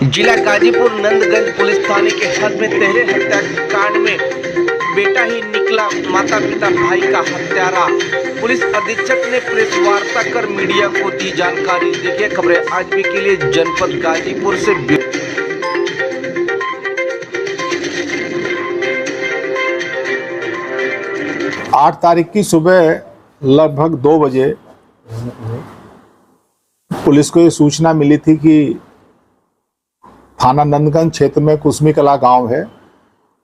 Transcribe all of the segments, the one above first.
जिला गाजीपुर नंदगंज पुलिस थाने के हद में तहरे हत्याकांड में बेटा ही निकला माता पिता भाई का हत्यारा। पुलिस अधीक्षक ने प्रेस वार्ता कर मीडिया को दी जानकारी। देखिए खबरें आज भी के लिए जनपद गाजीपुर से। 8 तारीख की सुबह लगभग 2 बजे पुलिस को ये सूचना मिली थी कि थाना नंदगंज क्षेत्र में कुसमी कला गांव है,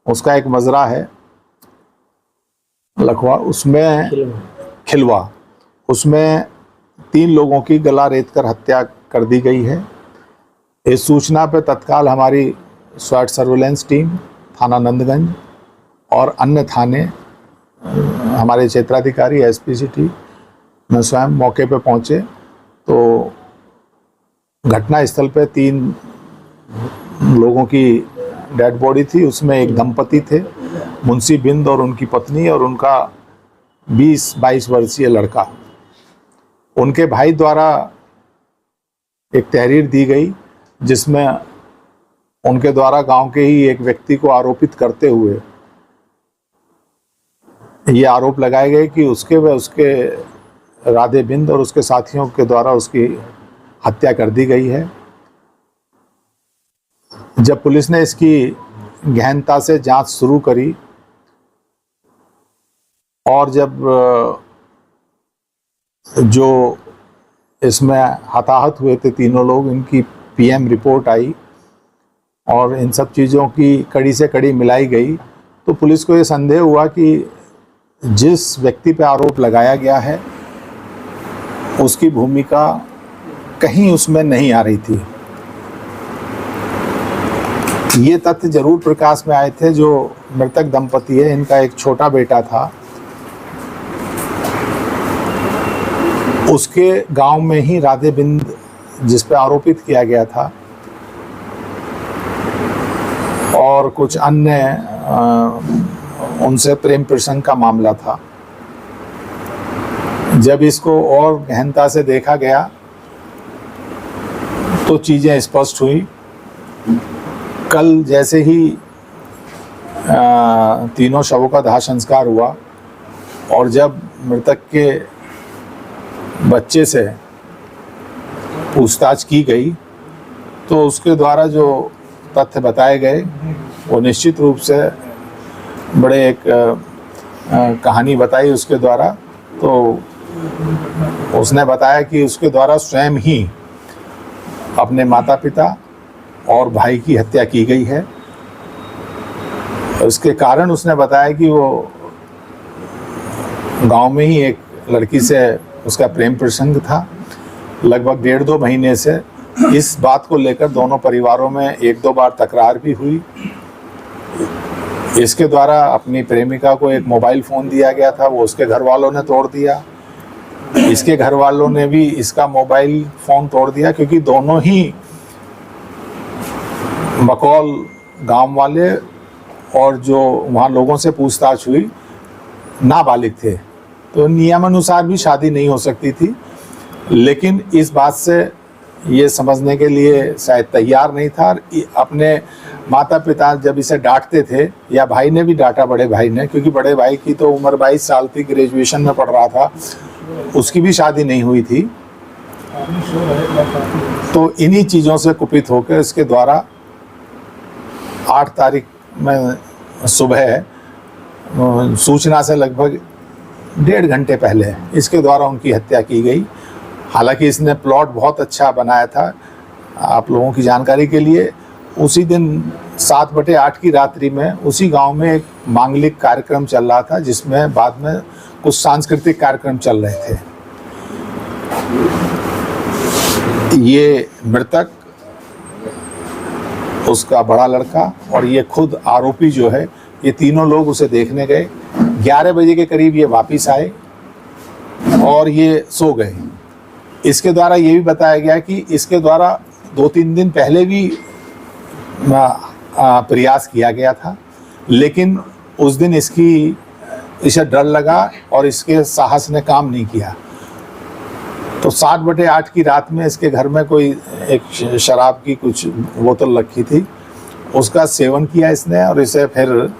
उसका एक मजरा है लखवा, उसमें खिलवा, उसमें 3 लोगों की गला रेत कर हत्या कर दी गई है। इस सूचना पर तत्काल हमारी स्वाट सर्वेलेंस टीम थाना नंदगंज और अन्य थाने हमारे क्षेत्राधिकारी एसपी सिटी में स्वयं मौके पर पहुंचे तो घटना स्थल पर 3 लोगों की डेड बॉडी थी। उसमें एक दंपति थे, मुंशी बिंद और उनकी पत्नी, और उनका 20-22 वर्षीय लड़का। उनके भाई द्वारा एक तहरीर दी गई जिसमें उनके द्वारा गांव के ही एक व्यक्ति को आरोपित करते हुए ये आरोप लगाए गए कि उसके व उसके राधे बिंद और उसके साथियों के द्वारा उसकी हत्या कर दी गई है। जब पुलिस ने इसकी गहनता से जांच शुरू करी और जब जो इसमें हताहत हुए थे 3 लोग, इनकी पीएम रिपोर्ट आई और इन सब चीज़ों की कड़ी से कड़ी मिलाई गई तो पुलिस को ये संदेह हुआ कि जिस व्यक्ति पे आरोप लगाया गया है उसकी भूमिका कहीं उसमें नहीं आ रही थी। ये तथ्य जरूर प्रकाश में आए थे। जो मृतक दंपति है, इनका एक छोटा बेटा था, उसके गांव में ही राधे बिंद जिस पे आरोपित किया गया था और कुछ अन्य उनसे प्रेम प्रसंग का मामला था। जब इसको और गहनता से देखा गया तो चीजें स्पष्ट हुई। कल जैसे ही 3 शवों का दाह संस्कार हुआ और जब मृतक के बच्चे से पूछताछ की गई तो उसके द्वारा जो तथ्य बताए गए वो निश्चित रूप से बड़े एक कहानी बताई उसके द्वारा। तो उसने बताया कि उसके द्वारा स्वयं ही अपने माता पिता और भाई की हत्या की गई है। उसके कारण उसने बताया कि वो गांव में ही एक लड़की से उसका प्रेम प्रसंग था। लगभग 1.5-2 महीने से इस बात को लेकर दोनों परिवारों में 1-2 बार तकरार भी हुई। इसके द्वारा अपनी प्रेमिका को एक मोबाइल फ़ोन दिया गया था, वो उसके घर वालों ने तोड़ दिया। इसके घर वालों ने भी इसका मोबाइल फ़ोन तोड़ दिया क्योंकि दोनों ही मकौल गांव वाले और जो वहाँ लोगों से पूछताछ हुई नाबालिग थे, तो नियमानुसार भी शादी नहीं हो सकती थी। लेकिन इस बात से ये समझने के लिए शायद तैयार नहीं था। अपने माता पिता जब इसे डांटते थे, या भाई ने भी डांटा, बड़े भाई ने, क्योंकि बड़े भाई की तो उम्र 22 साल थी, ग्रेजुएशन में पढ़ रहा था, उसकी भी शादी नहीं हुई थी। तो इन्हीं चीज़ों से कुपित होकर इसके द्वारा 8 तारीख में सुबह सूचना से लगभग 1.5 घंटे पहले इसके द्वारा उनकी हत्या की गई। हालांकि इसने प्लॉट बहुत अच्छा बनाया था। आप लोगों की जानकारी के लिए, उसी दिन 7/8 की रात्रि में उसी गांव में एक मांगलिक कार्यक्रम चल रहा था जिसमें बाद में कुछ सांस्कृतिक कार्यक्रम चल रहे थे। ये मृतक, उसका बड़ा लड़का और ये खुद आरोपी जो है, ये 3 लोग उसे देखने गए। 11 बजे के करीब ये वापस आए और ये सो गए। इसके द्वारा ये भी बताया गया कि इसके द्वारा 2-3 दिन पहले भी प्रयास किया गया था, लेकिन उस दिन इसे डर लगा और इसके साहस ने काम नहीं किया। तो 7/8 की रात में इसके घर में कोई एक शराब की कुछ बोतल रखी थी, उसका सेवन किया इसने और इसे फिर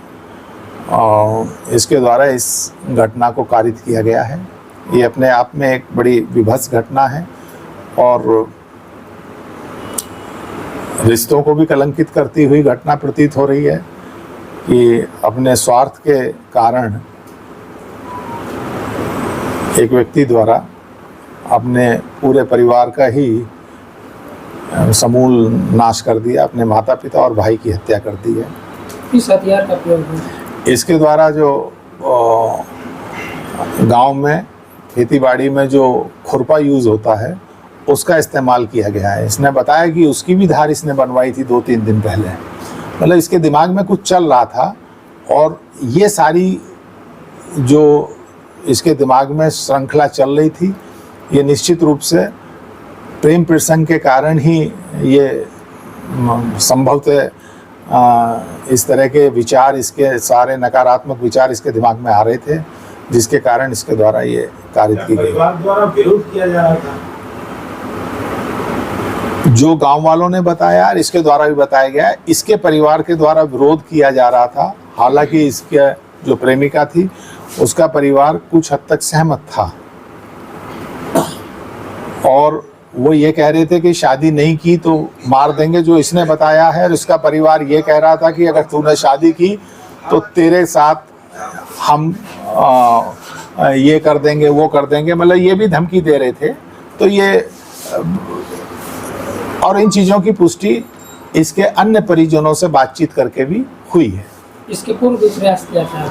इसके द्वारा इस घटना को कारित किया गया है। ये अपने आप में एक बड़ी विभत्स घटना है और रिश्तों को भी कलंकित करती हुई घटना प्रतीत हो रही है कि अपने स्वार्थ के कारण एक व्यक्ति द्वारा अपने पूरे परिवार का ही समूल नाश कर दिया, अपने माता पिता और भाई की हत्या कर दी है। किस हथियार का प्रयोग हुआ? इसके द्वारा जो गांव में खेतीबाड़ी में जो खुरपा यूज़ होता है उसका इस्तेमाल किया गया है। इसने बताया कि उसकी भी धार इसने बनवाई थी 2-3 दिन पहले। मतलब इसके दिमाग में कुछ चल रहा था और ये सारी जो इसके दिमाग में श्रृंखला चल रही थी ये निश्चित रूप से प्रेम प्रसंग के कारण ही ये संभवतः इस तरह के विचार, इसके सारे नकारात्मक विचार इसके दिमाग में आ रहे थे, जिसके कारण इसके द्वारा ये कारित की गई। परिवार द्वारा विरोध किया जा रहा था, जो गांव वालों ने बताया और इसके द्वारा भी बताया गया, इसके परिवार के द्वारा विरोध किया जा रहा था। हालांकि इसके जो प्रेमिका थी उसका परिवार कुछ हद तक सहमत था और वो ये कह रहे थे कि शादी नहीं की तो मार देंगे, जो इसने बताया है। और इसका परिवार ये कह रहा था कि अगर तूने शादी की तो तेरे साथ हम ये कर देंगे वो कर देंगे, मतलब ये भी धमकी दे रहे थे। तो ये और इन चीज़ों की पुष्टि इसके अन्य परिजनों से बातचीत करके भी हुई है। इसके पूर्व भी प्रयास किया था?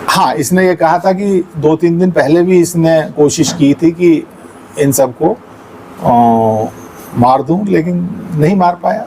हाँ, इसने ये कहा था कि 2-3 दिन पहले भी इसने कोशिश की थी कि इन सबको मार दूं, लेकिन नहीं मार पाया।